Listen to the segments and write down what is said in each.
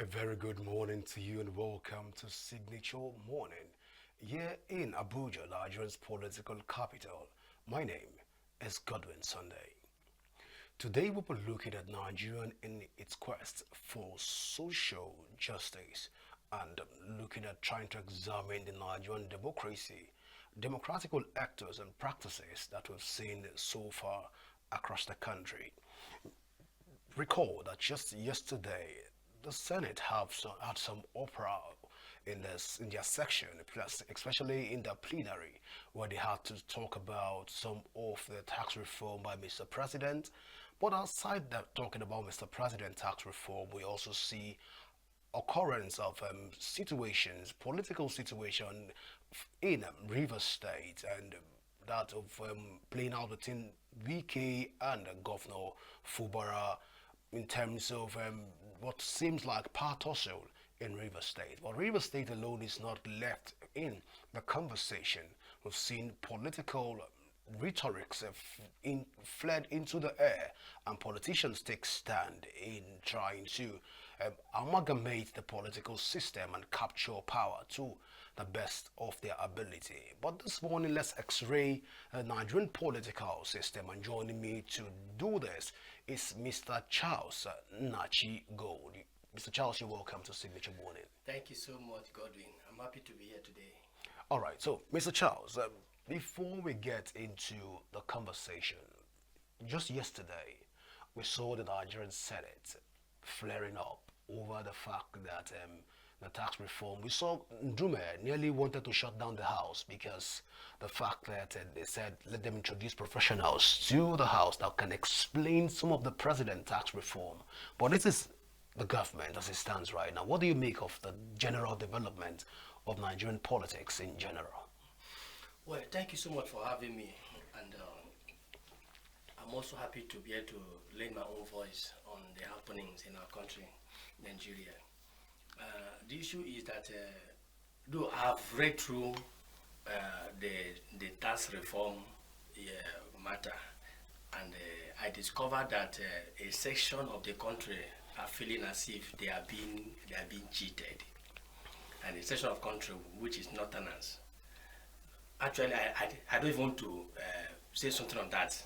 A very good morning to you and welcome to Signature Morning here in Abuja, Nigeria's political capital. My name is Godwin Sunday. Today we'll be looking at Nigeria in its quest for social justice and looking at trying to examine the Nigerian democracy, democratical actors and practices that we've seen so far across the country. Recall that just yesterday, the Senate had some opera in their section, especially in the plenary, where they had to talk about some of the tax reform by Mr. President. But outside that, talking about Mr. President tax reform, we also see occurrence of situations, political situation in River State and that of playing out between VK and Governor Fubara in terms of what seems like part or soul in River State. But River State alone is not left in the conversation. We've seen political rhetorics have fled into the air, and politicians take stand in trying to amalgamate the political system and capture power to the best of their ability. But this morning, let's x-ray the Nigerian political system, and joining me to do this is Mr. Charles Nachi Gold. Mr. Charles, you're welcome to Signature Morning. Thank you so much, Godwin. I'm happy to be here today. All right, so Mr. Charles, before we get into the conversation, just yesterday we saw the Nigerian Senate flaring up over the fact that the tax reform, we saw Ndume nearly wanted to shut down the House because the fact that they said let them introduce professionals to the House that can explain some of the president tax reform. But this is the government as it stands right now. What do you make of the general development of Nigerian politics in general? Well, thank you so much for having me. And I'm also happy to be able to lend my own voice on the happenings in our country, Nigeria. The issue is that, though I've read through the tax reform matter, and I discovered that a section of the country are feeling as if they are being cheated, and a section of country which is northerners. Actually, I don't even want to say something on that,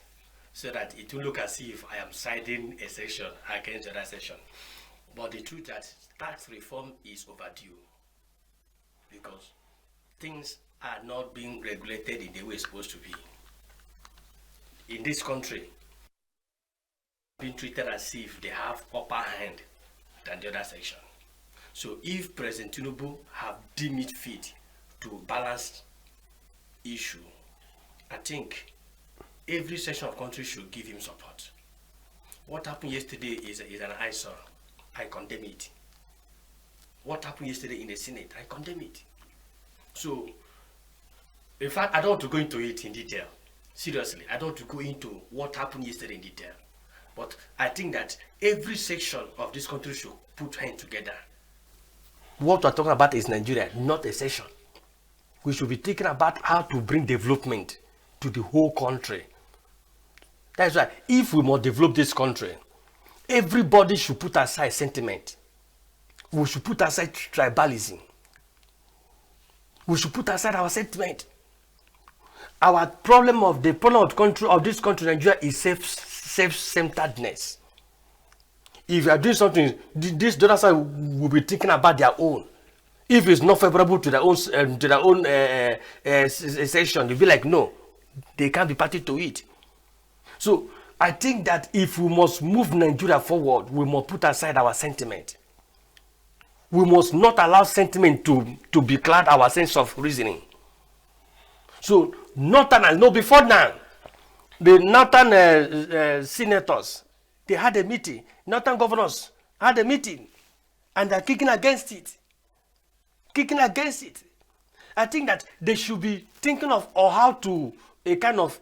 so that it will look as if I am siding a section against the other section. But the truth is that tax reform is overdue, because things are not being regulated in the way it's supposed to be. In this country, being treated as if they have upper hand than the other section. So if President Tinubu have deemed it fit to balance issue, I think every section of country should give him support. What happened yesterday is an eyesore. I condemn it. What happened yesterday in the Senate, I condemn it. So, in fact, I don't want to go into it in detail. Seriously, I don't want to go into what happened yesterday in detail. But I think that every section of this country should put hands together. What we're talking about is Nigeria, not a section. We should be thinking about how to bring development to the whole country. That's why if we must develop this country, everybody should put aside sentiment. We should put aside tribalism. We should put aside our sentiment. Our problem of the country of this country, Nigeria, is self-centeredness. If you are doing something, the other side will be thinking about their own. If it's not favorable to their own section, they'll be like, no, they can't be party to it. So I think that if we must move Nigeria forward, we must put aside our sentiment. We must not allow sentiment to becloud our sense of reasoning. So northern, no, before now, the northern senators, they had a meeting. Northern governors had a meeting, and they're kicking against it. I think that they should be thinking of or how to a kind of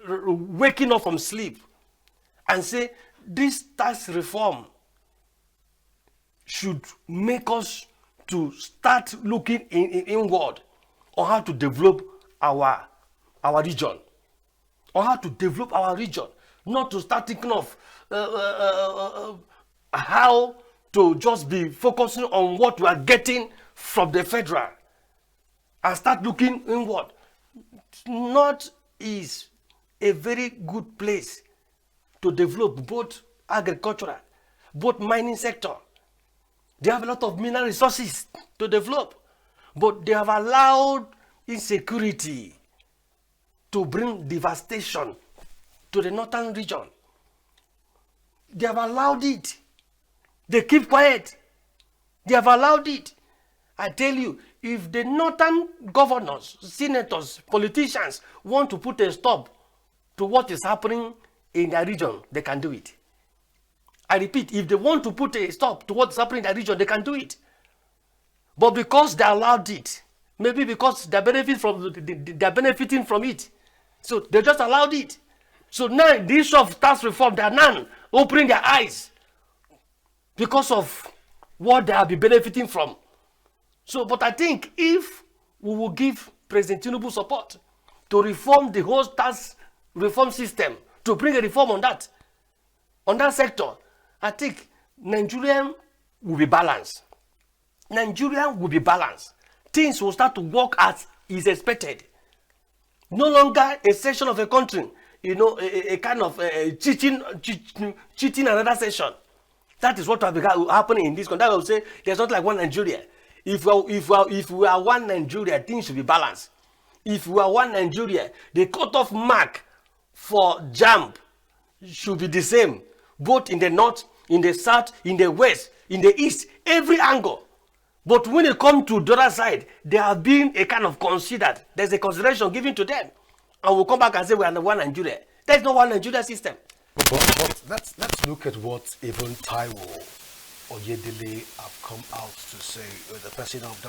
waking up from sleep and say this tax reform should make us to start looking inward on how to develop our region, not to start thinking of how to just be focusing on what we are getting from the federal and start looking inward. North is a very good place to develop both agricultural, both mining sector. They have a lot of mineral resources to develop, but they have allowed insecurity to bring devastation to the northern region. They have allowed it. They keep quiet. They have allowed it. I tell you, if the northern governors, senators, politicians want to put a stop to what is happening in their region, they can do it. I repeat, if they want to put a stop to what's happening in their region, they can do it. But because they allowed it, maybe because they're benefiting from it, so they just allowed it. So now the issue of tax reform, they are now opening their eyes because of what they have been benefiting from. So, but I think if we will give President Tinubu support to reform the whole tax reform system, to bring a reform on that sector, I think Nigeria will be balanced. Nigeria will be balanced. Things will start to work as is expected. No longer a section of a country, you know, a kind of cheating another section. That is what will be happening in this country. I would say there's not like one Nigeria. If we are one Nigeria, things should be balanced. If we are one Nigeria, the cutoff mark for JAMB should be the same, both in the north, in the south, in the west, in the east, every angle. But when it comes to the other side, they have been a kind of considered. There's a consideration given to them. And we'll come back and say we are the one Nigeria. There's no one Nigeria system. But let's look at what even Taiwo Oyedele have come out to say. The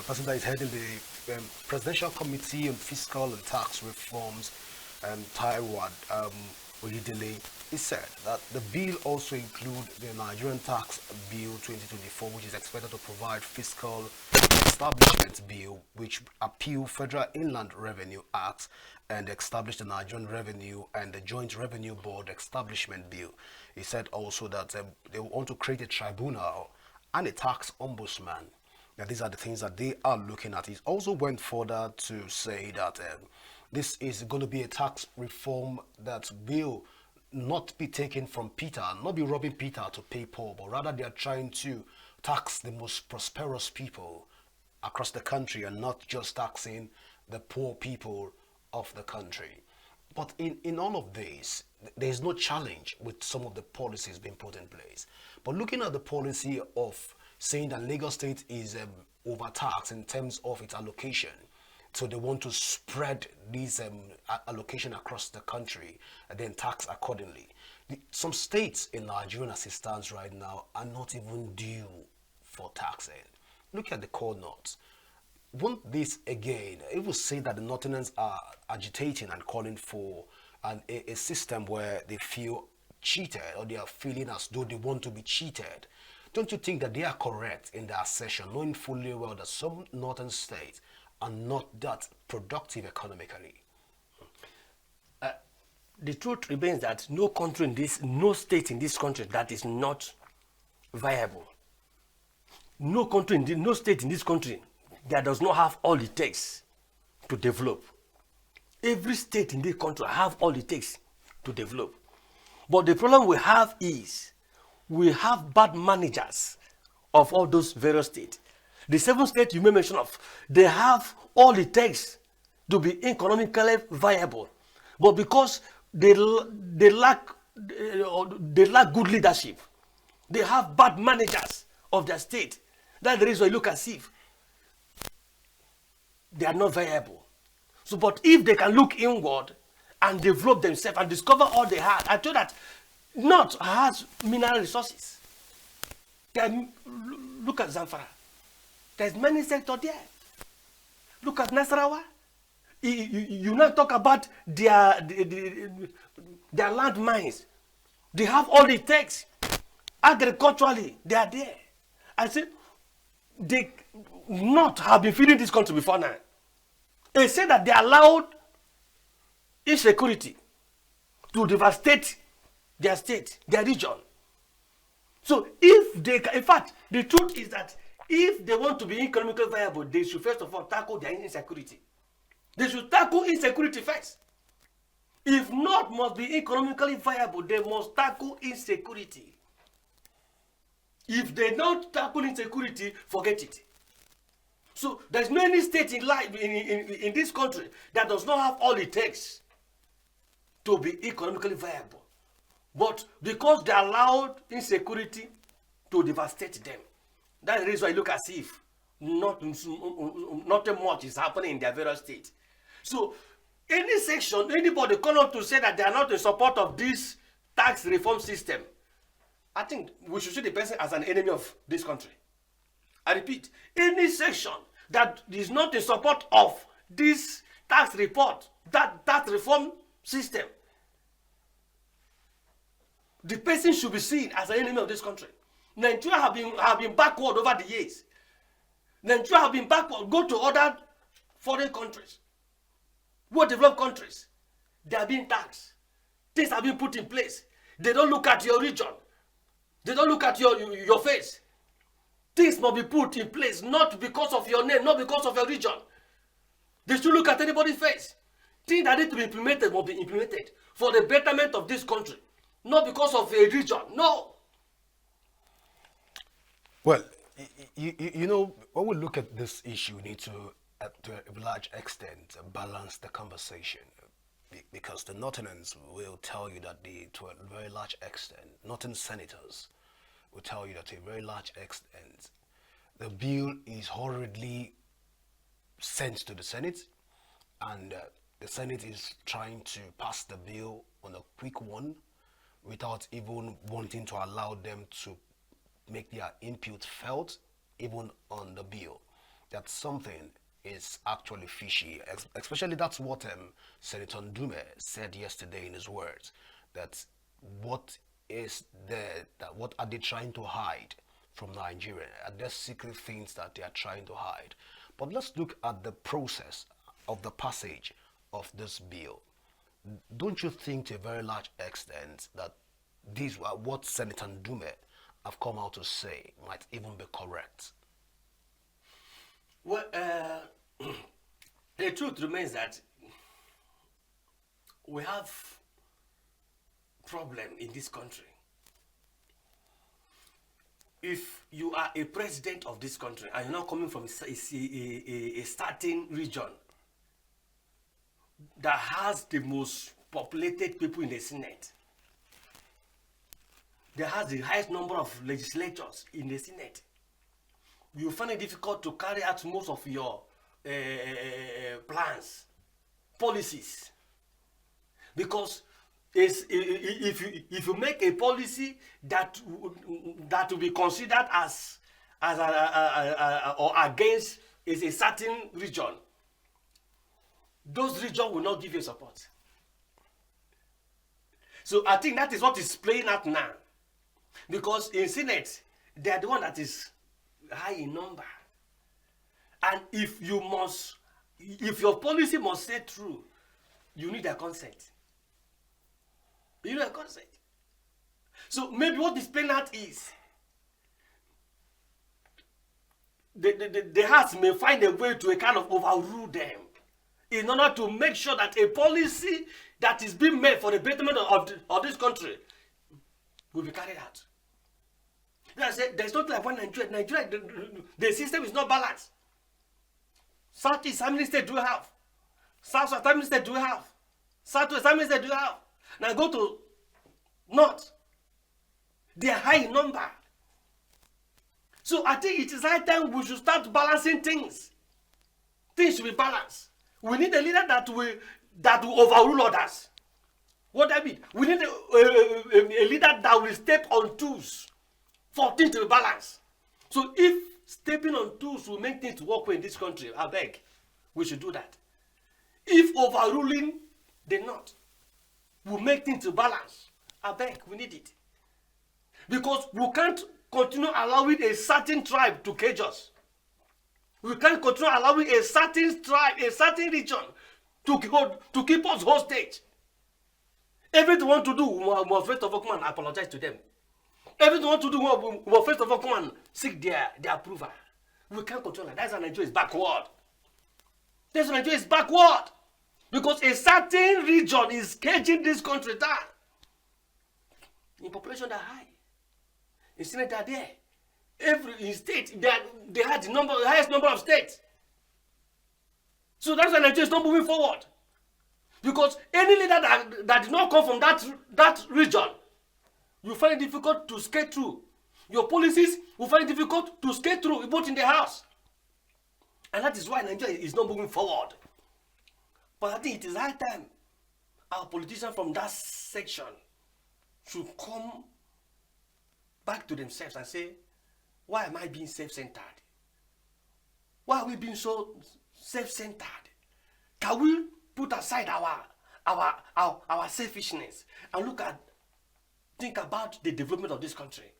person that is heading the Presidential Committee on Fiscal and Tax Reforms, Taiwo Oyedele, he said that the bill also includes the Nigerian Tax Bill 2024, which is expected to provide fiscal establishment bill, which appeal Federal Inland Revenue Act and establish the Nigerian Revenue and the Joint Revenue Board Establishment Bill. He said also that they want to create a tribunal and a tax ombudsman. Now, these are the things that they are looking at. He also went further to say that this is going to be a tax reform that will not be taken from Peter, not be robbing Peter to pay Paul, but rather they are trying to tax the most prosperous people across the country and not just taxing the poor people of the country. But in all of this, there is no challenge with some of the policies being put in place. But looking at the policy of saying that Lagos State is overtaxed in terms of its allocation, so they want to spread these allocation across the country and then tax accordingly. Some states in Nigeria, as it stands right now, are not even due for taxing. Look at the core north. Won't this again, it will say that the Northerners are agitating and calling for a system where they feel cheated, or they are feeling as though they want to be cheated. Don't you think that they are correct in their assertion, knowing fully well that some northern states are not that productive economically? The truth remains that no state in this country that is not viable. No state in this country that does not have all it takes to develop. Every state in this country have all it takes to develop. But the problem we have is we have bad managers of all those various states. The 7 states you may mention of, they have all it takes to be economically viable. But because they lack good leadership, they have bad managers of their state. That's the reason you look as if they are not viable. So, but if they can look inward and develop themselves and discover all they had, I told that North has mineral resources. Look at Zamfara. There's many sectors there. Look at Nasarawa. You now talk about their land mines. They have all it takes. Agriculturally, they are there. I said, they not have been feeding this country before now. They say that they allowed insecurity to devastate their state, their region. So if they, in fact, the truth is that if they want to be economically viable, they should first of all tackle their insecurity. They should tackle insecurity first. If not must be economically viable, they must tackle insecurity. If they don't tackle insecurity, forget it. So there's no any state in life in this country that does not have all it takes to be economically viable. But because they allowed insecurity to devastate them, that's the reason why I look as if nothing much is happening in their various states. So any section, anybody come up to say that they are not in support of this tax reform system, I think we should see the person as an enemy of this country. I repeat, any section that is not in support of this tax reform system, the person should be seen as an enemy of this country. Nigeria have been backward over the years. Nigeria have been backward. Go to other foreign countries, more developed countries. They are being taxed. Things have been put in place. They don't look at your region. They don't look at your face. Things must be put in place, not because of your name, not because of your region. They should look at anybody's face. Things that need to be implemented must be implemented for the betterment of this country, not because of a region. No. Well, you know, when we look at this issue, we need to a large extent, balance the conversation. Because the Northerners will tell you that to a very large extent, Northern senators will tell you that to a very large extent, the bill is hurriedly sent to the Senate, and the Senate is trying to pass the bill on a quick one without even wanting to allow them to make their input felt even on the bill. That something is actually fishy. Especially that's what Senator Ndume said yesterday in his words, that what are they trying to hide from Nigeria? Are there secret things that they are trying to hide? But let's look at the process of the passage of this bill. Don't you think to a very large extent that these what Senator Ndume have come out to say might even be correct? Well, the truth remains that we have problem in this country. If you are a president of this country and you're not coming from a certain region that has the most populated people in the Senate, that has the highest number of legislators in the Senate, you find it difficult to carry out most of your plans, policies, because if you make a policy that will be considered as or against is a certain region, those regions will not give you support. So I think that is what is playing out now, because in Senate they are the one that is high in number, and if your policy must stay true, you need their consent. You need their consent. So maybe what is playing out is the House may find a way to kind of overrule them in order to make sure that a policy that is being made for the betterment of this country will be carried out. There's not like one Nigeria, the system is not balanced. Southeast, how many states do we have? Southwest, how many states do we have? Southwest, how many states do we have? Now go to North. They are high in number. So I think it is high time we should start balancing things. Things should be balanced. We need a leader that will overrule others. What I mean, we need a leader that will step on tools for things to be balanced. So if stepping on tools will make things work in this country, I beg, we should do that. If overruling the North will make things to balance, I beg, we need it. Because we can't continue allowing a certain tribe to cage us. We can't continue allowing a certain tribe, a certain region to keep us hostage. Everything we want to do, we must first of all come and apologize to them. Everything we want to do, we will first of all come and seek their approval. We can't control that. That's why Nigeria is backward. That's why Nigeria is backward. Because a certain region is caging this country down. In population that high. In Senate are there. Every state, they had the highest number of states. So that's why Nigeria is not moving forward. Because any leader that did not come from that region, you find it difficult to skate through. Your policies will find it difficult to skate through, both in the house. And that is why Nigeria is not moving forward. But I think it is high time our politicians from that section should come back to themselves and say, why am I being self-centered? Why are we being so self-centered? Can we put aside our selfishness and think about the development of this country?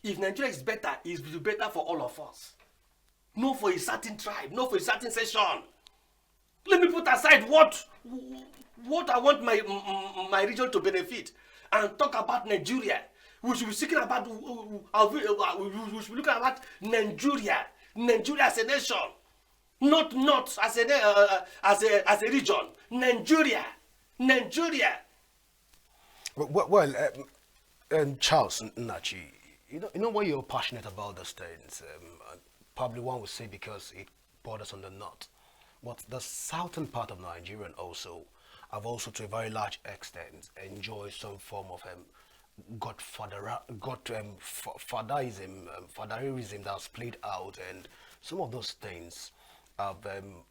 If Nigeria is better, it will be better for all of us. Not for a certain tribe, not for a certain section. Let me put aside what I want my region to benefit and talk about Nigeria. We should be speaking about, we should be looking about Nigeria as a nation, not as a region. Nigeria. Well, Charles Nachi, you know why you're passionate about those things. Probably one would say because it borders on the north, but the southern part of Nigeria also have also to a very large extent enjoyed some form of fatherism that's played out, and some of those things have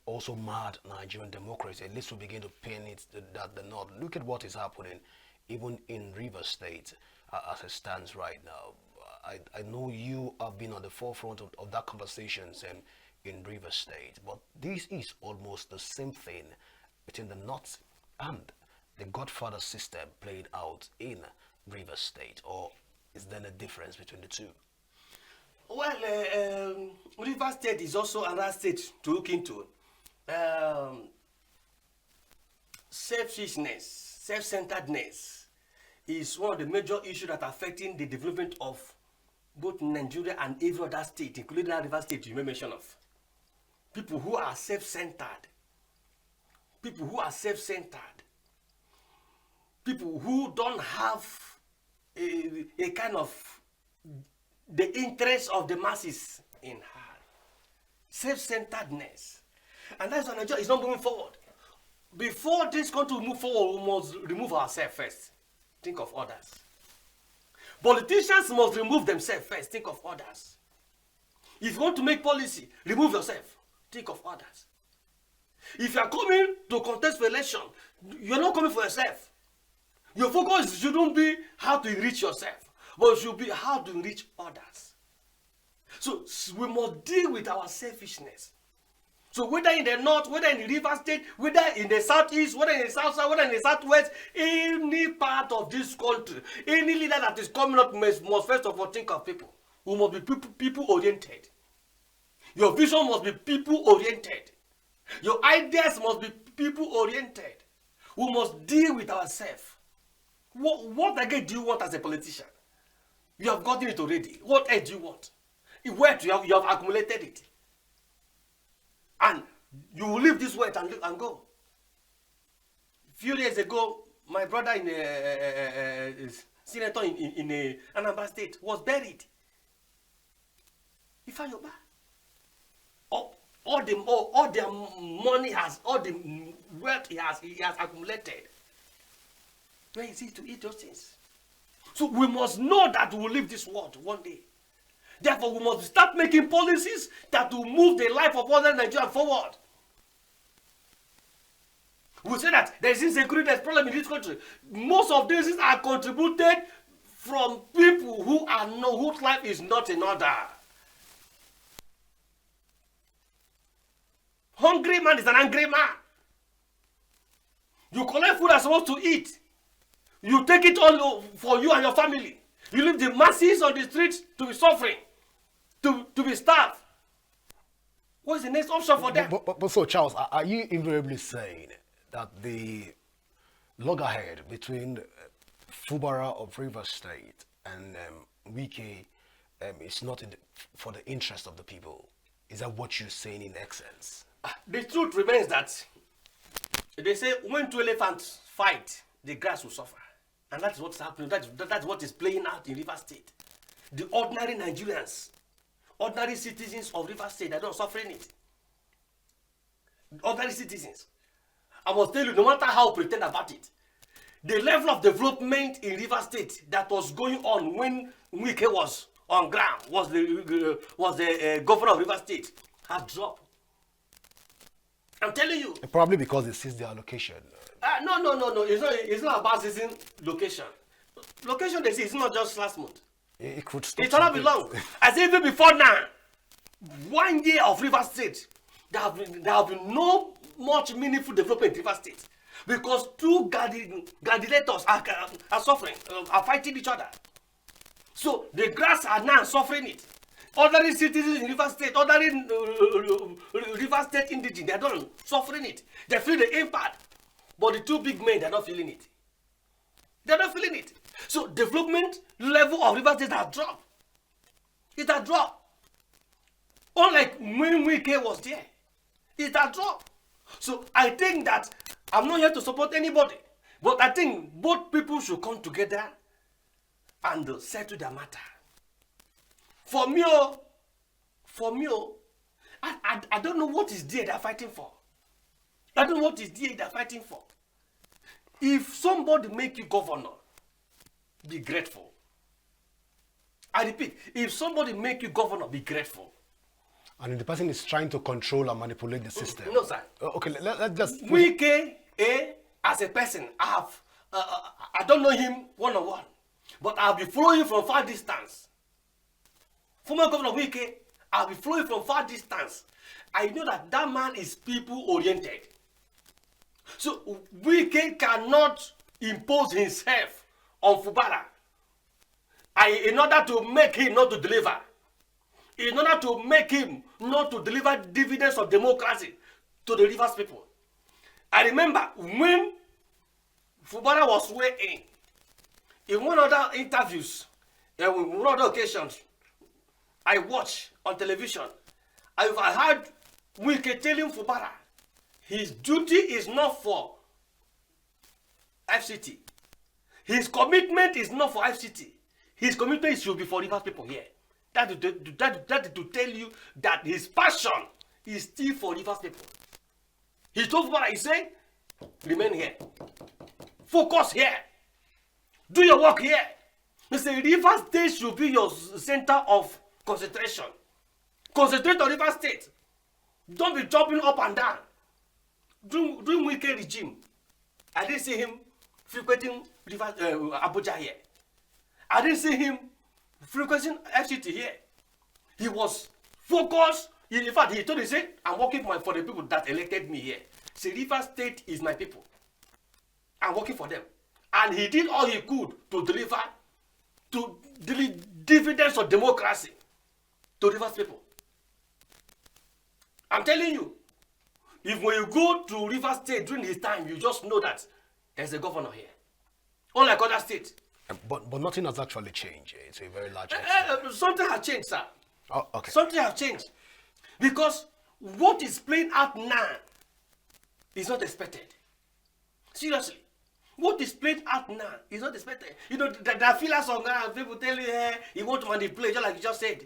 also marred Nigerian democracy. At least we begin to pin it that the north. Look at what is happening even in Rivers State as it stands right now. I know you have been on the forefront of that conversations in Rivers State, but this is almost the same thing between the north and the Godfather system played out in Rivers State, or is there a difference between the two? Well, Rivers State is also another state to look into. Selfishness, self-centeredness is one of the major issues that are affecting the development of both Nigeria and every other state, including that Rivers State you may mention of. People who are self-centered, people who don't have a kind of the interest of the masses in heart. Self-centeredness. And that's why Nigeria is not moving forward. Before this country will move forward, we must remove ourselves first. Think of others. Politicians must remove themselves first. Think of others. If you want to make policy, remove yourself. Think of others. If you are coming to contest for election, you are not coming for yourself. Your focus shouldn't be how to enrich yourself, but it should be how to enrich others. So we must deal with our selfishness. So whether in the north, whether in the River State, whether in the southeast, whether in the south side, whether in the southwest, any part of this country, any leader that is coming up must first of all think of people. We must be people-oriented. Your vision must be people-oriented. Your ideas must be people-oriented. We must deal with ourselves. What again do you want as a politician? You have gotten it already. What else do you want? Wealth, you have accumulated it. And you will leave this wealth and go. A few years ago, my brother in a senator in Anambra State was buried. He found your back. All the money all the wealth he has accumulated. Where is he to eat those things? So we must know that we will leave this world one day. Therefore, we must start making policies that will move the life of other Nigerians forward. We say that there is insecurity, there's problem in this country. Most of these are contributed from people whose life is not in order. Hungry man is an angry man. You collect food as supposed to eat. You take it all for you and your family. You leave the masses on the streets to be suffering, to be starved. What is the next option for them? But so, Charles, are you invariably saying that the loggerhead between Fubara of Rivers State and Wike is not for the interest of the people. Is that what you're saying in essence? The truth remains that they say when two elephants fight, the grass will suffer. And that's what's happening. That's what is playing out in Rivers State. The ordinary Nigerians, ordinary citizens of Rivers State are not suffering it. Ordinary citizens. I must tell you, no matter how pretend about it, the level of development in Rivers State that was going on when Wike was on ground, was the governor of Rivers State, has dropped. I'm telling you. Probably because it sees the allocation. No. It's not about season location. Location they see it's not just last month. It could stop. It cannot be long. As even before now, 1 year of Rivers State, there have been no much meaningful development in Rivers State because two gladiators are suffering, are fighting each other. So the grass are now suffering it. Ordinary citizens in Rivers State, ordinary Rivers State indigenous, they are not suffering it. They feel the impact. But the two big men, they are not feeling it. They are not feeling it. So development level of Rivers State has dropped. It has dropped. Unlike when Wike was there, it has dropped. So I think that I'm not here to support anybody, but I think both people should come together and settle the matter. For me, I don't know what is there they're fighting for. I don't know what is there they're fighting for. If somebody make you governor, be grateful. I repeat, if somebody make you governor, be grateful. And if the person is trying to control and manipulate the system. No, sir. Okay, let's just. Wike, as a person, I don't know him one-on-one, but I'll be following from far distance. Former Governor Wike, I'll be following from far distance. I know that man is people-oriented. So Wike cannot impose himself on Fubara in order to make him not to deliver. In order to make him not to deliver dividends of democracy to the Rivers people. I remember when Fubara was sworn in one other interviews, in one other occasions, I watched on television, I heard Wike telling Fubara, his duty is not for FCT. His commitment is not for FCT. His commitment should be for Rivers people here. That is to tell you that his passion is still for Rivers people. He told Fubara, he said, remain here. Focus here. Do your work here. He said, Rivers State should be your center of concentration. Concentrate on Rivers State. Don't be jumping up and down. During Wike regime, I didn't see him frequenting Abuja here. I didn't see him frequenting FCT here. He was focused. In fact, he told me, he said, I'm working for the people that elected me here. See, Rivers State is my people. I'm working for them. And he did all he could to deliver dividends of democracy to Rivers people. I'm telling you, if when you go to Rivers State during his time, you just know that there's a governor here. Unlike other states. But nothing has actually changed. It's a very large extent. Something has changed, sir. Oh, okay. Something has changed. Because what is playing out now is not expected. Seriously. What is played out now is not expected. You know, there are feelers on ground. People tell you, hey, you want to manipulate, just like you just said.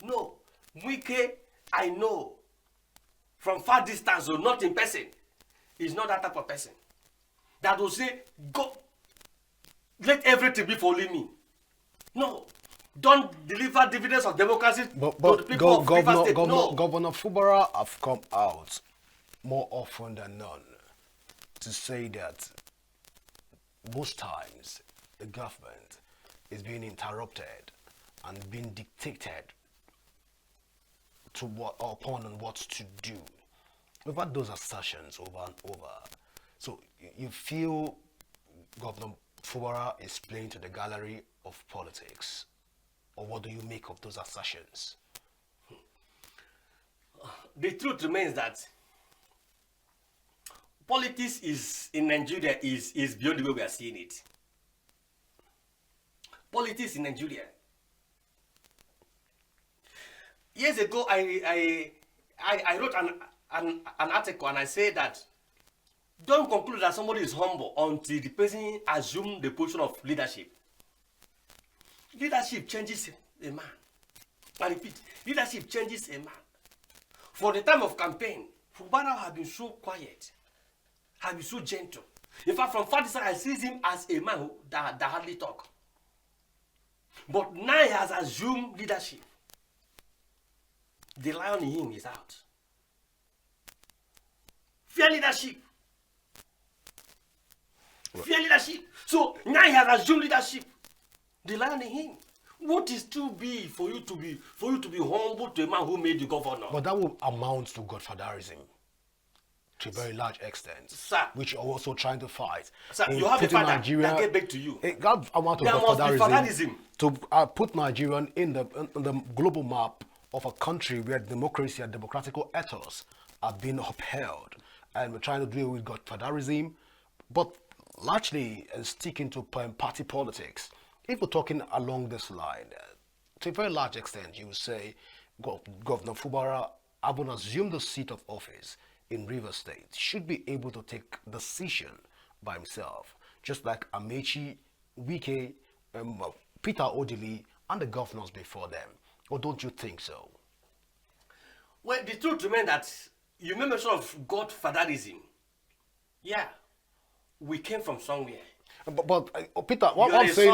No. Wike, I know. From far distance, so not in person. He's not that type of person. That will say, go, let everything be for only me. No. Don't deliver dividends of democracy to the people of Rivers State. No. Governor Fubara have come out more often than none to say that most times the government is being interrupted and being dictated to upon what to do. We've had those assertions over and over. So you feel Governor Fubara is playing to the gallery of politics? Or what do you make of those assertions? The truth remains that politics in Nigeria is beyond the way we are seeing it. politics in Nigeria. Years ago, I wrote an article and I said that don't conclude that somebody is humble until the person assumes the position of leadership. Leadership changes a man. I repeat, leadership changes a man. For the time of campaign, Fubara has been so quiet, has been so gentle. In fact, from far distance, I see him as a man that hardly talk. But now he has assumed leadership. The lion in him is out. Fear leadership. Fear leadership. So now he has assumed leadership. The lion in him. What is too big for you to be humble to a man who made you governor? But that will amount to godfatherism to a very large extent, sir, which you're also trying to fight. Sir, you have a father that get back to you. That amount of there must be fatherism to put Nigeria in the global map of a country where democracy and democratic ethos are being upheld, and we're trying to deal with godfatherism, but largely sticking to party politics. If we're talking along this line, to a very large extent, you would say Governor Fubara, having assumed the seat of office in Rivers State, should be able to take decision by himself, just like Amechi, Wike, Peter Odili, and the governors before them. Or don't you think so? Well, the truth remains that you made mention of godfatherism. Yeah, we came from somewhere. But Peter, what I'm saying,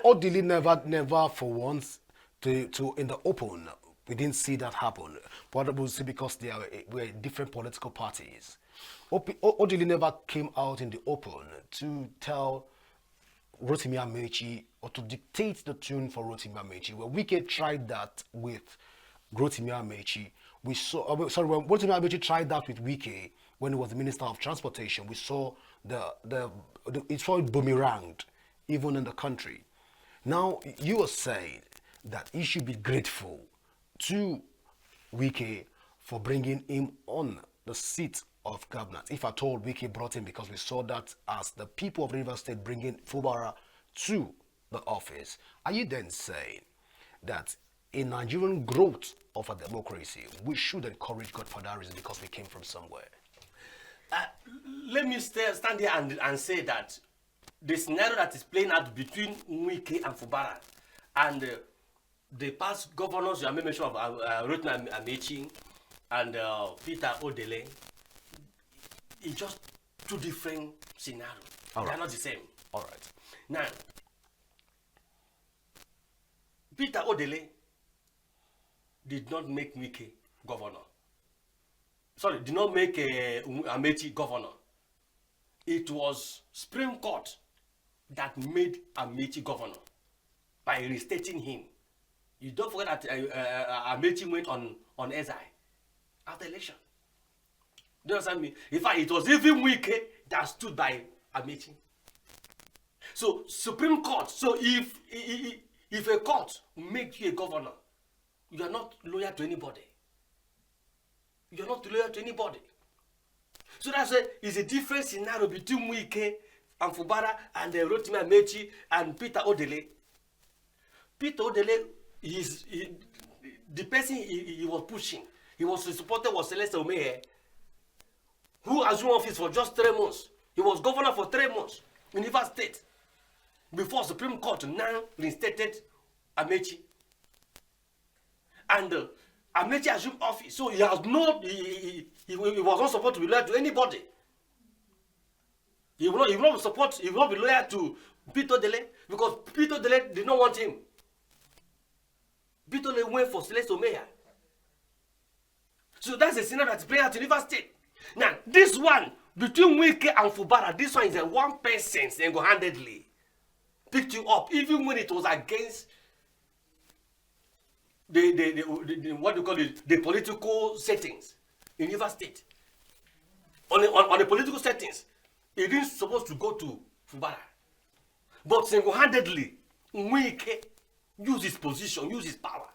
Odili never for once to in the open, we didn't see that happen. But we'll see because we're different political parties. Odili never came out in the open to tell Rotimi Amechi or to dictate the tune for Rotimi Amechi. Well, Wike tried that with Rotimi Amechi. We saw, when Rotimi Amechi tried that with Wike when he was the Minister of Transportation, we saw it boomeranged even in the country. Now you are saying that he should be grateful to Wike for bringing him on the seat of governance. If at all Wike brought him, because we saw that as the people of Rivers State bringing Fubara to the office. Are you then saying that in Nigerian growth of a democracy, we should encourage godfatherism because we came from somewhere? Let me stand here and say that the scenario that is playing out between Wike and Fubara and the past governors, you made mention of Rotimi Amechi and Peter Odili, is just two different scenarios. They are not the same. All right. Now, Peter Odili did not make Wike governor. Sorry, did not make Amechi governor. It was Supreme Court that made Amechi governor by restating him. You don't forget that Amechi went on exile after election. Do you understand me? In fact, it was even Wike that stood by Amechi. So Supreme Court. So if a court makes you a governor, you are not loyal to anybody. You are not loyal to anybody. So that's it's a different scenario between Wike and Fubara and Rotimi Amechi and Peter Odili. Peter Odili is the person he was pushing. He was supported was Celeste Omeye, who assumed office for just 3 months. He was governor for 3 months in Rivers State before Supreme Court now reinstated Amechi. And Amechi assumed office, so he has no. He was not supposed to be loyal to anybody. He will not be loyal to Peter Odili because Peter Odili did not want him. Peter Odili went for Celeste Omeye. So that's a scenario that's playing out in Rivers State. Now, this one between Wike and Fubara, this one is a one person single-handedly picked you up, even when it was against the what do you call it, the political settings in Rivers State. On the political settings, it didn't supposed to go to Fubara, but single-handedly, Wike used his position, used his power,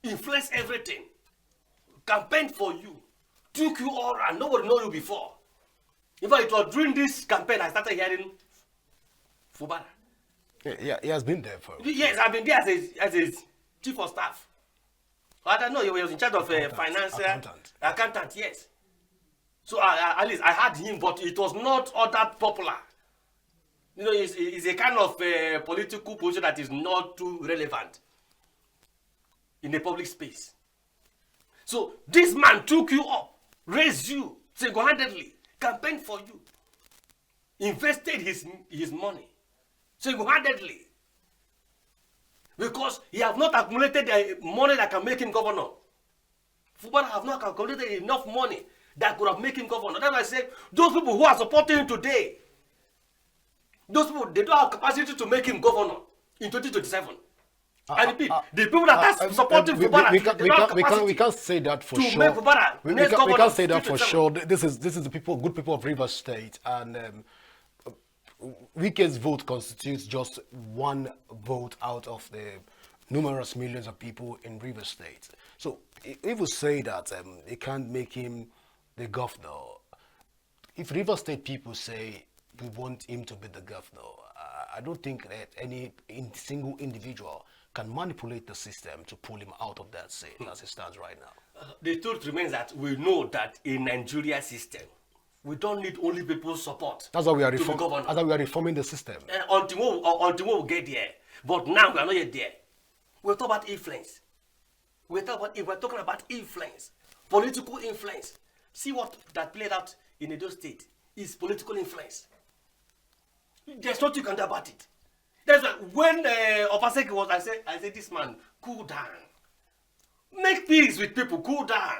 influenced everything, campaigned for you, took you all around. Nobody knew you before. In fact, it was during this campaign I started hearing Fubara. Yeah, he has been there for. Yes, I've been there as a chief of staff. I don't know, he was in charge of finance. Accountant, yes. So at least I had him, but it was not all that popular. You know, it's a kind of political position that is not too relevant in the public space. So this man took you up, raised you single-handedly, campaigned for you, invested his money single-handedly, because he have not accumulated money that can make him governor. Fubara have not accumulated enough money that could have made him governor. That's why I say those people who are supporting him today, those people, they don't have capacity to make him governor in 2027. I repeat, the people that are supporting Fubara, we can't say that for sure. Make Fubara we can't say that for sure. This is the good people of Rivers State, and Wike's vote constitutes just one vote out of the numerous millions of people in Rivers State. So if we say that it can't make him the governor, if Rivers State people say we want him to be the governor, I don't think that any single individual can manipulate the system to pull him out of that seat as it stands right now. The truth remains that we know that in Nigeria system, we don't need only people's support. That's why we are reforming the system. Until we get there. But now we are not yet there. We're talking about influence. We're talking about influence, political influence. See what that played out in Edo State is political influence. There's nothing you can do about it. That's why when Obaseki was, I said, this man, cool down. Make peace with people, cool down.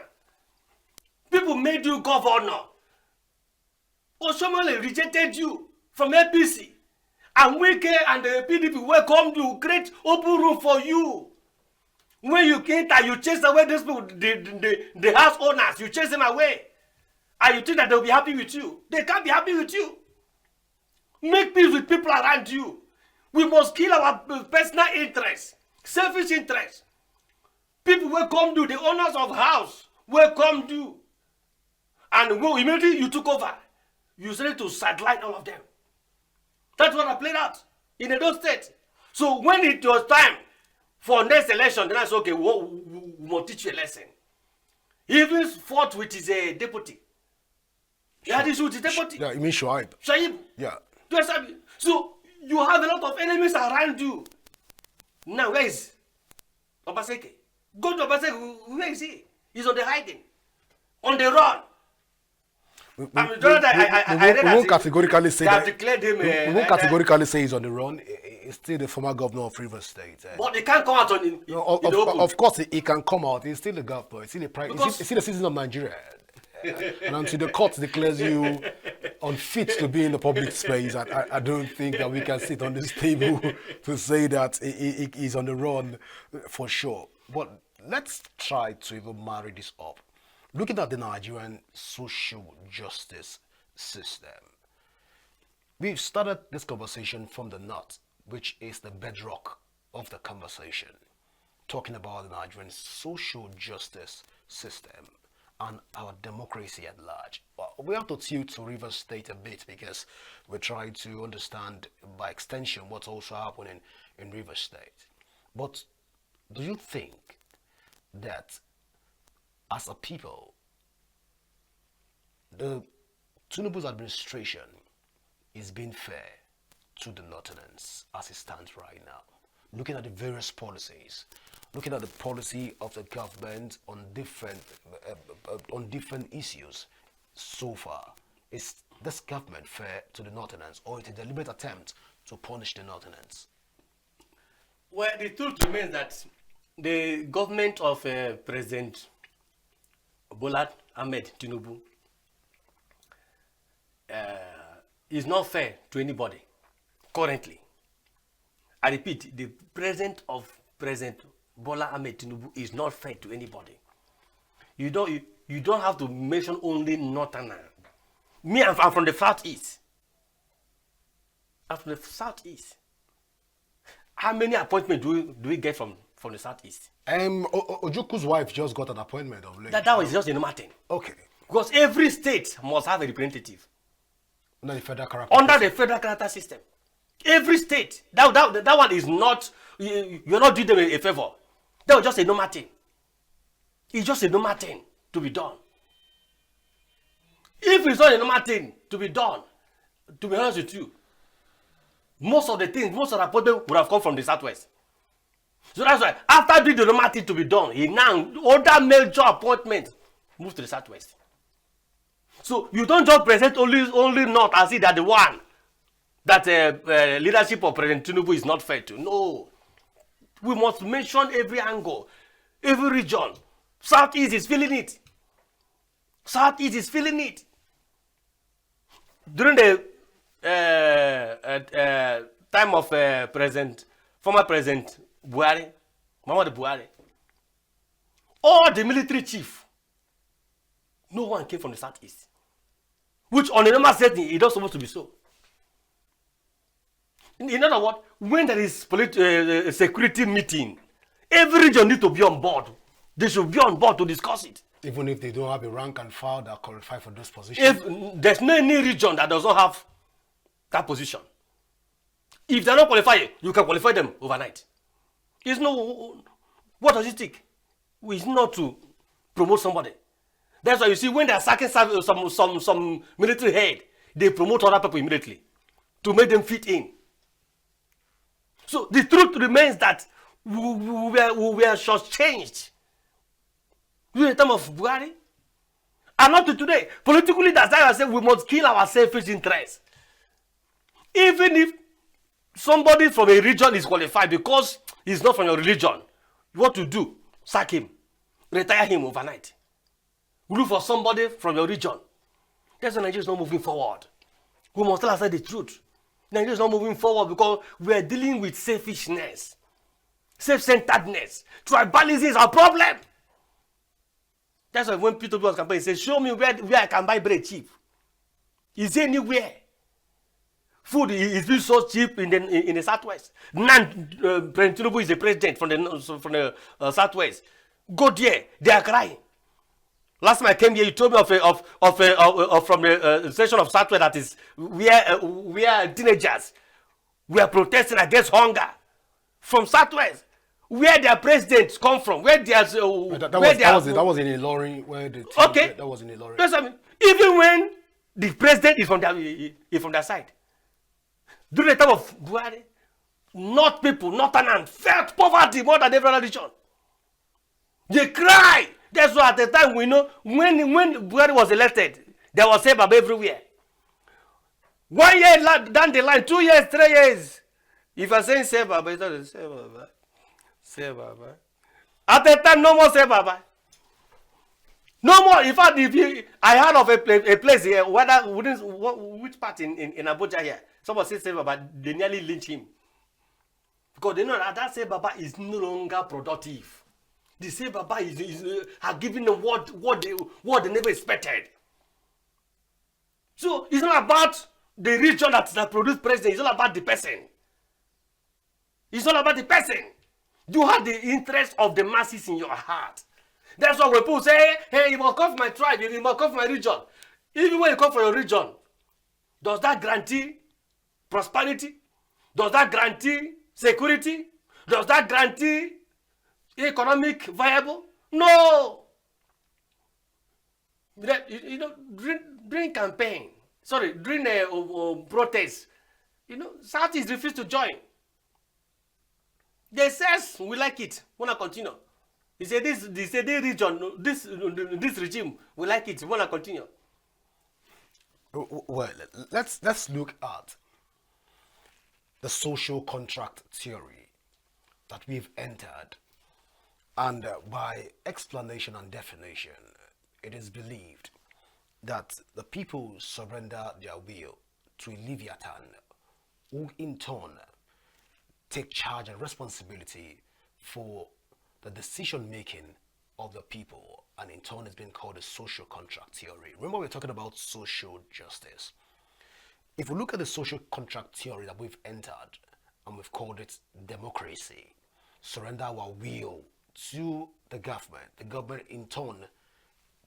People made you governor. Oshiomhole rejected you from APC. And Wike and the PDP welcomed you, create open room for you. When you enter, you chase away those people, the house owners, you chase them away. And you think that they'll be happy with you. They can't be happy with you. Make peace with people around you. We must kill our personal interests, selfish interests. People welcome you, the owners of house welcome you. And immediately you took over, you started to sideline all of them. That's what I played out in Edo State. So when it was time for next election, then I said, okay, we will teach you a lesson. He even fought with his deputy. He had issue with his deputy. Yeah, you mean Shuaib? Shuaib. Yeah. So you have a lot of enemies around you. Now, where is Obaseki? Go to Obaseki, where is he? He's on the hiding, on the run. We won't categorically say that. We won't categorically say he's on the run. He's still the former governor of Rivers State. But he can't come out in the open. Of course, he can come out. He's still the governor. He's still the citizen of Nigeria. And until the court declares you unfit to be in the public space, I don't think that we can sit on this table to say that he's on the run for sure. But let's try to even marry this up. Looking at the Nigerian social justice system, we've started this conversation from the north, which is the bedrock of the conversation, talking about the Nigerian social justice system and our democracy at large. We have to tilt to Rivers State a bit because we're trying to understand by extension what's also happening in Rivers State. But do you think that as a people, the Tinubu's administration is being fair to the Northerners as it stands right now? Looking at the various policies, looking at the policy of the government on different issues so far, is this government fair to the Northerners, or is it a deliberate attempt to punish the Northerners? Well, the truth remains that the government of President Bola Ahmed Tinubu is not fair to anybody currently. I repeat, the president of President Bola Ahmed Tinubu is not fair to anybody. You don't have to mention only Northerner. Me, I'm from the southeast. I'm from the southeast. How many appointments do we get from the southeast? Ojuku's wife just got an appointment of late. That was just a normal thing. Okay. Because every state must have a representative. Under the federal character. Under the federal character system. Every state, that one is not, you're not doing them a favor. That was just a normal thing. It's just a normal thing to be done. If it's not a normal thing to be done, to be honest with you, most of the appointments would have come from the Southwest. So that's why, after doing the normal thing to be done, he now, other major appointments move to the Southwest. So you don't just present only North as if that the one that leadership of President Tinubu is not fair to. No. We must mention every angle, every region. Southeast is feeling it. Southeast is feeling it. During the time of former President Buhari, Muhammadu Buhari, all the military chief, no one came from the Southeast. Which on a normal setting, it not supposed to be so. In other words, when there is security meeting, every region needs to be on board. They should be on board to discuss it. Even if they don't have a rank and file that qualify for those positions? If there's no any region that does not have that position. If they're not qualified, you can qualify them overnight. It's no, what does it take? It's not to promote somebody. That's why you see when they're sacking some military head, they promote other people immediately to make them fit in. So the truth remains that we were shortchanged during the time of Buhari. And not to today. Politically, that's why I say we must kill our selfish interests. Even if somebody from a region is qualified because he's not from your religion, what to do? Sack him. Retire him overnight. Look for somebody from your region. That's why Nigeria is not moving forward. We must tell ourselves the truth. Nigeria is not moving forward because we are dealing with selfishness, self-centeredness. Tribalism is our problem. That's why when Peter was campaign, he says, show me where I can buy bread cheap. Is there anywhere? Food is being so cheap in the Southwest. Now, President Tinubu is the president from the Southwest. Go there, they are crying. Last time I came here, you told me from the section of Southwest that is where teenagers were protesting against hunger. From Southwest, where their presidents come from, where there's that was in Ilorin, where the okay, that was in Ilorin. That's what I mean. Even when the president is from their side, during the time of Buhari, North people, Northern, felt poverty more than every other region. They cry. That's why at the time we know when Buhari was elected, there was Sebaba everywhere. 1 year down the line, 2 years, 3 years. If I say Sebaba, it's not Sebaba. At the time, no more Sebaba. No more. In fact, I heard of a place here, which part in Abuja here, someone said Sebaba, they nearly lynched him. Because they know that Sebaba is no longer productive. The Sebaba have given them what they never expected. So it's not about the region that produced president. It's all about the person. It's all about the person. You have the interest of the masses in your heart. That's why when people say, hey, you must come from my tribe, you must come from my region. Even when you come from your region, does that guarantee prosperity? Does that guarantee security? Does that guarantee economic viable? No. During campaign, during a protest, Southeast refused to join. They says we like it. Wanna continue? They say this region, this regime, we like it. Wanna continue? Well, let's look at the social contract theory that we've entered. And by explanation and definition, it is believed that the people surrender their will to a Leviathan, who in turn take charge and responsibility for the decision making of the people, and in turn it's been called the social contract theory. Remember, we're talking about social justice. If we look at the social contract theory that we've entered, and we've called it democracy, surrender our will to the government in turn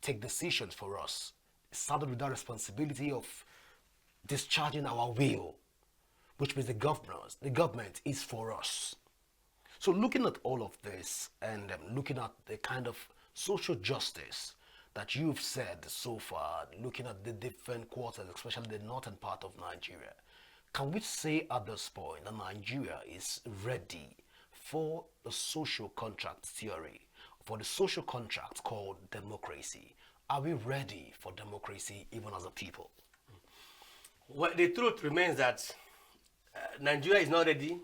take decisions for us, started with that responsibility of discharging our will. which means the government is for us. So looking at all of this and looking at the kind of social justice that you've said so far, looking at the different quarters, especially the northern part of Nigeria, can we say at this point that Nigeria is ready for the social contract theory, for the social contract called democracy? Are we ready for democracy even as a people? Well, the truth remains that Nigeria is not ready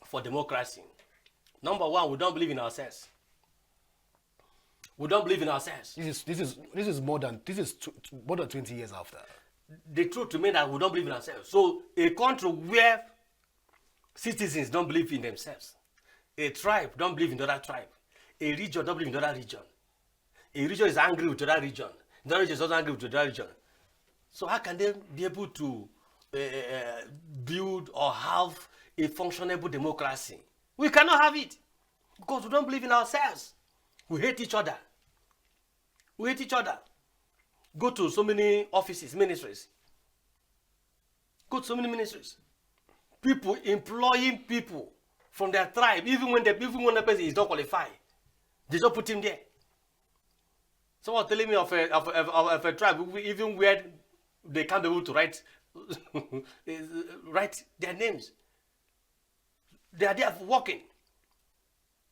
for democracy. Number one, we don't believe in ourselves. We don't believe in ourselves. This is more than 20 years after. The truth remains that we don't believe in ourselves. So a country where citizens don't believe in themselves, a tribe don't believe in the other tribe, a region don't believe in the other region, a region is angry with the other region, the other region is also angry with the other region. So how can they be able to build or have a functionable democracy? We cannot have it because we don't believe in ourselves. We hate each other. We hate each other. Go to so many offices, ministries. Go to so many ministries. People employing people from their tribe, even when the person is not qualified, they just put him there. Someone telling me of a tribe, even where they can't be able to write their names. They are there working.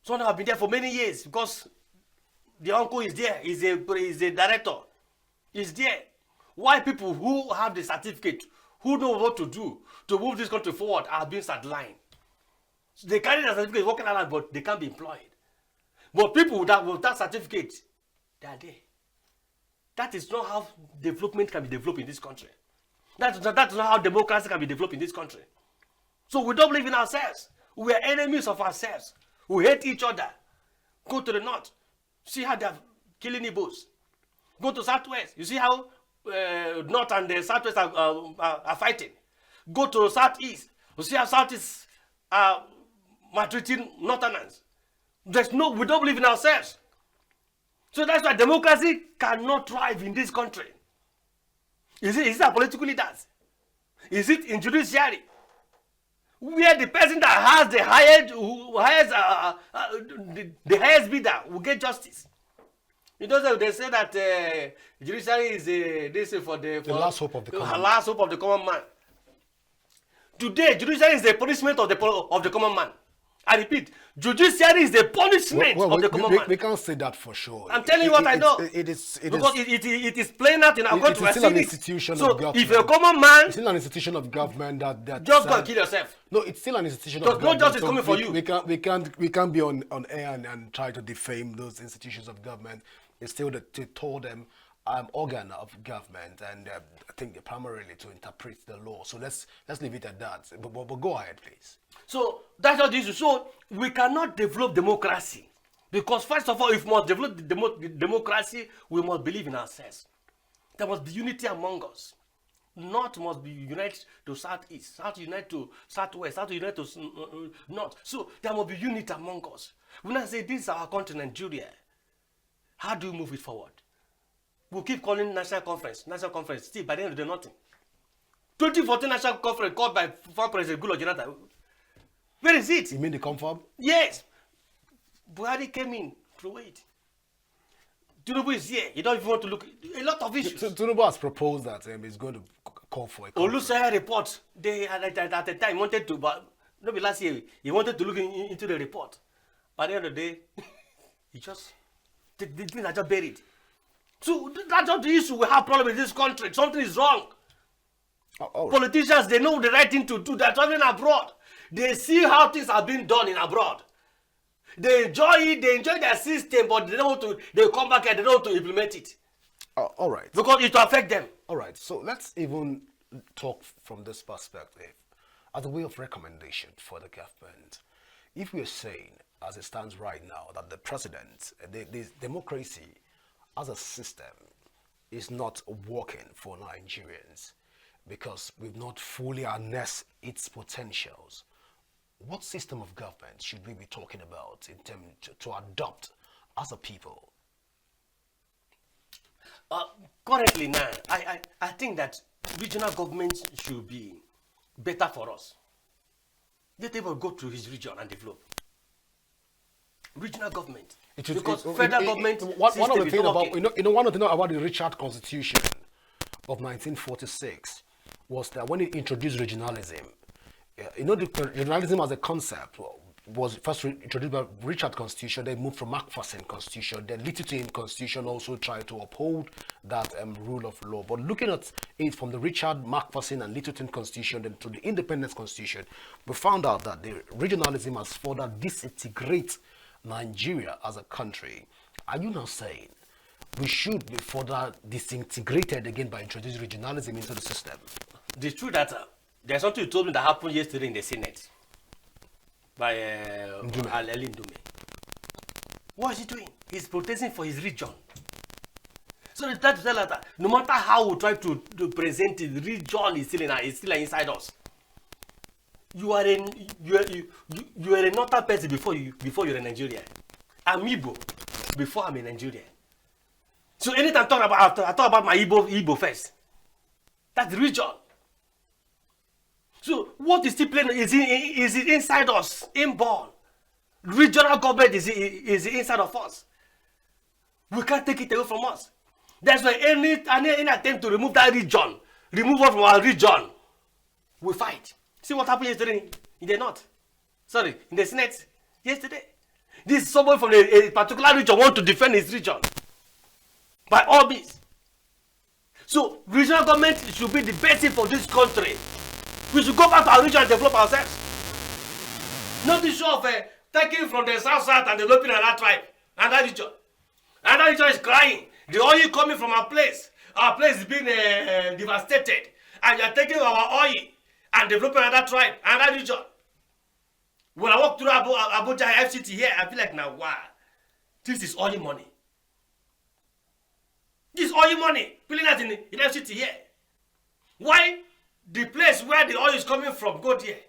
Some have been there for many years because the uncle is there, is a director. Is there. Why people who have the certificate, who know what to do to move this country forward, are being sidelined? So they carry the certificate working around, but they can't be employed. But people with that certificate, they are there. That is not how development can be developed in this country. That is not how democracy can be developed in this country. So we don't believe in ourselves. We are enemies of ourselves. We hate each other. Go to the north. See how they are killing Igbos. Go to southwest. You see how north and the southwest are fighting. Go to southeast. You see how southeast are maltreating northerners. We don't believe in ourselves. So that's why democracy cannot thrive in this country. Is it our political leaders? Is it in judiciary? Where the person that has the highest bidder will get justice. You know, they say that judiciary is for the last hope of the common man. Last hope of the common man. Today, judiciary is the punishment of the common man. I repeat, judiciary is the punishment of the common man. We can't say that for sure. I'm telling you what I know. It is playing out in our country. It's still an institution of government. So if a common man, it's still an institution of government that just go and kill yourself. No, it's still an institution of government. No justice coming for you. We can't be on air and try to defame those institutions of government. It's still to told them organ of government, and I think primarily to interpret the law. So let's leave it at that. But go ahead, please. So that's not the issue. So we cannot develop democracy because first of all, if we must develop democracy, we must believe in ourselves. There must be unity among us. North must be united to southeast, south unite to southwest, south unite to north. So there must be unity among us. When I say this is our country, Nigeria, how do we move it forward? We'll keep calling national conference. Still, by the end of the day, nothing. 2014 national conference called by former President Goodluck Jonathan. Where is it? You mean the confab? Yes. Buhari came in through it. Tinubu is here. You don't even want to look. A lot of issues. Tinubu has proposed that he's going to call for a conference. Olusanya report. They at the time wanted to, but maybe last year he wanted to look into the report. By the end of the day, he just the things are just buried. So that's not the issue. We have problem in this country. Something is wrong. Oh. Politicians, they know the right thing to do. They're traveling abroad. They see how things are being done in abroad. They enjoy it. They enjoy their system, but they don't want to. They come back and they don't want to implement it. All right. Because it will affect them. All right. So let's even talk from this perspective, as a way of recommendation for the government. If we are saying, as it stands right now, that the president, the democracy as a system is not working for Nigerians because we've not fully harnessed its potentials, what system of government should we be talking about in terms to adopt as a people? Currently now, I think that regional governments should be better for us. Let everyone go to his region and develop. Regional government. Because federal government one of the things about working. one of the things about the Richard Constitution of 1946 was that when it introduced regionalism, the regionalism as a concept was first introduced by Richard Constitution, then moved from Macpherson Constitution, then Littleton Constitution also tried to uphold that rule of law. But looking at it from the Richard Macpherson and Littleton Constitution then to the Independence Constitution, we found out that the regionalism has further disintegrated Nigeria as a country. Are you now saying we should be further disintegrated again by introducing regionalism into the system? The truth that there's something you told me that happened yesterday in the Senate by Ali Ndume. What is he doing? He's protesting for his region. So they try to tell us that no matter how we try to present it, the region is still inside us. You are a northern person before you're in Nigeria. I'm Igbo before I'm in Nigeria. So anytime I talk about my Igbo first. That's the region. So what is still playing is it inside us, inborn. Regional government is inside of us. We can't take it away from us. That's why any attempt to remove that region, remove us from our region, we fight. See what happened yesterday in the north. Sorry, in the Senate yesterday. This someone from a particular region want to defend his region. By all means. So regional government should be the best thing for this country. We should go back to our region and develop ourselves. Not the show of taking from the south and developing another tribe, another region. Another region is crying. The oil coming from our place is being devastated. And you are taking our oil and developing another tribe, another region. When I walk through Abuja FCT here, I feel like, now, wow, this is oil money. This oil money, pulling out in FCT here. Why? The place where the oil is coming from, go there.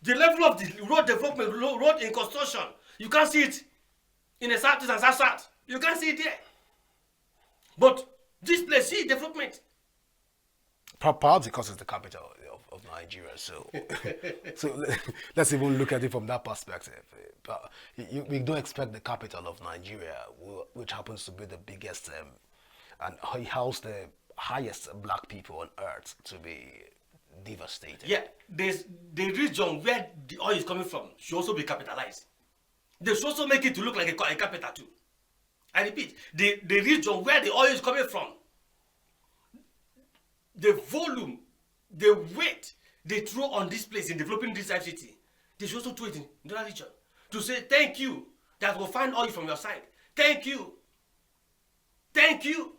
The level of the road development, road in construction, you can't see it in the southeast and south. You can't see it there. But this place, see development. Perhaps because it's the capital of Nigeria. So, let's even look at it from that perspective. But we don't expect the capital of Nigeria, which happens to be the biggest and house the highest black people on earth, to be devastated. Yeah, the region where the oil is coming from should also be capitalized. They should also make it to look like a capital too. I repeat, the region where the oil is coming from, the volume, the weight they throw on this place in developing this city, they should also do it in that region. To say thank you that will find oil from your side. Thank you. Thank you.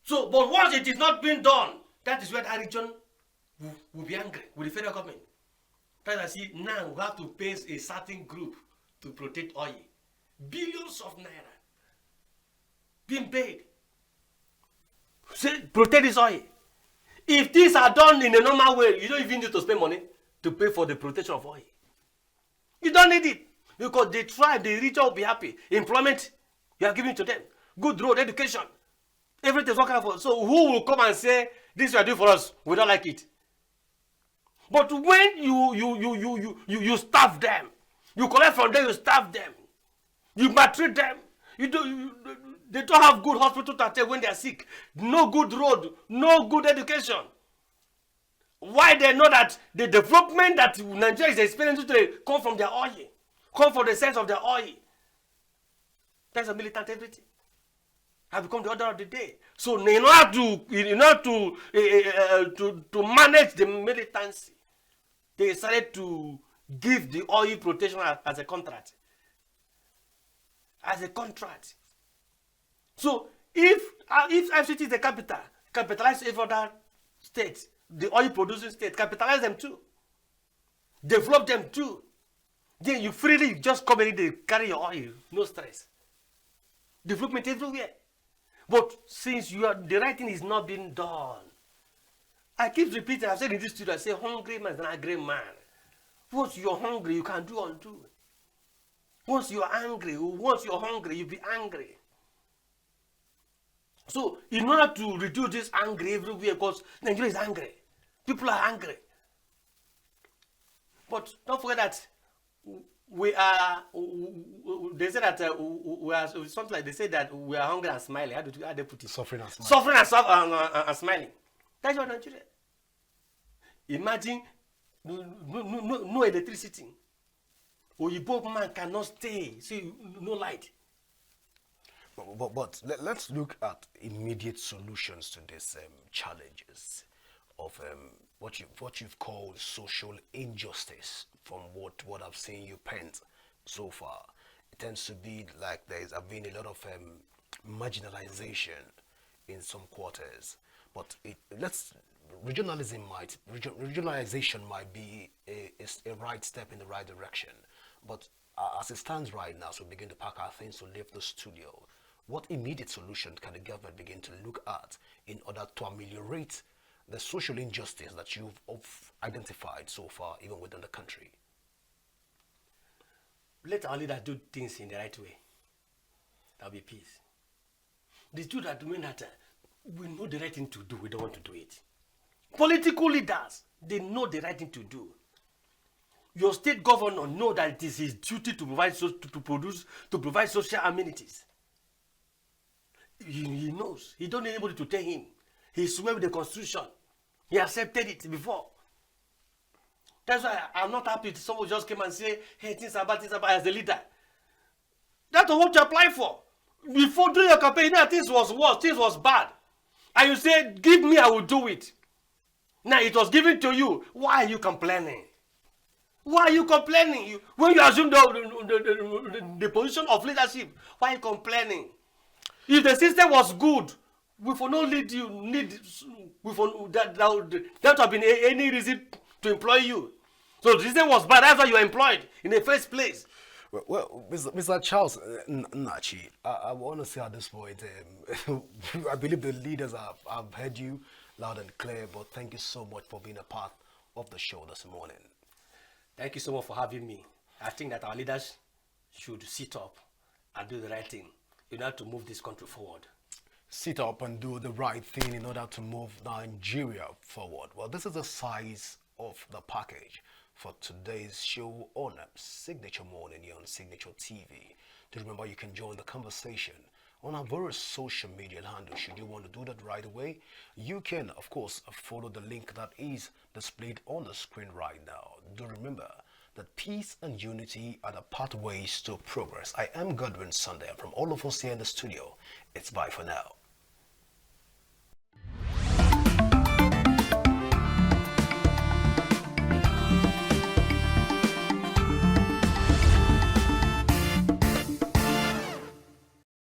So, but once it is not being done, that is where that region will be angry with the federal government. That's why I see now we have to pay a certain group to protect oil. Billions of naira being paid. Say, protect this oil. If things are done in a normal way, you don't even need to spend money to pay for the protection of oil. You don't need it. Because the tribe, the region will be happy. Employment, you are giving to them. Good road, education. Everything is working for. So who will come and say, this you are doing for us, we don't like it. But when you starve them, you collect from them, you starve them, you maltreat them, they don't have good hospital to attend when they are sick, no good road, no good education. Why? They know that the development that Nigeria is experiencing today come from their oil, come from the sense of their oil. That's a militant everything. Have become the order of the day. So in order to manage the militancy, they decided to give the oil protection as a contract. As a contract. So if FCT is the capital, capitalize every other state, the oil producing state, capitalize them too. Develop them too. Then you freely just come in and carry your oil, no stress. Development everywhere. But since the right thing is not being done, I keep repeating, I've said in this studio, I say hungry man is an angry man. Once you're hungry, you can do undo. Once you're angry, you'll be angry. So in order to reduce this anger everywhere, because Nigeria is angry. People are angry. But don't forget that we are. They say that we are something like they say that we are hungry and smiling. How they put it? Suffering and smiling. Suffering and smiling. That's what Nigeria. Imagine no electricity. Oyibo man cannot stay. See, no light. But let's look at immediate solutions to these challenges of what you've called social injustice. From what I've seen you paint so far, it tends to be like there's been a lot of marginalization in some quarters. But regionalization might be a right step in the right direction. But as it stands right now, so we begin to pack our things to leave the studio. What immediate solution can the government begin to look at in order to ameliorate the social injustice that you've identified so far, even within the country? Let our leaders do things in the right way. There'll be peace. The truth that mean that we know the right thing to do, we don't want to do it. Political leaders, they know the right thing to do. Your state governor know that it is his duty to provide to provide social amenities. He knows. He don't need anybody to tell him. He swear with the constitution. He accepted it before. That's why I'm not happy if someone just came and say, hey, things are bad as a leader. That's what you apply for. Before doing your campaign, you know, things was worse, things was bad. And you say, give me, I will do it. Now it was given to you. Why are you complaining? Why are you complaining? When you assume the position of leadership, why are you complaining? If the system was good, we will not lead you. There would have been any reason to employ you. So the system was bad. That's why you were employed in the first place. Well, Mr. Charles Nachi, I want to say at this point, I believe the leaders have heard you loud and clear, but thank you so much for being a part of the show this morning. Thank you so much for having me. I think that our leaders should sit up and do the right thing in order to move this country forward. Sit up and do the right thing in order to move Nigeria forward. Well, this is the size of the package for today's show on Signature Morning here on Signature TV. To remember, you can join the conversation on our various social media handles. Should you want to do that right away, you can, of course, follow the link that is displayed on the screen right now. Do remember that peace and unity are the pathways to progress. I am Godwin Sunday. From all of us here in the studio, it's bye for now.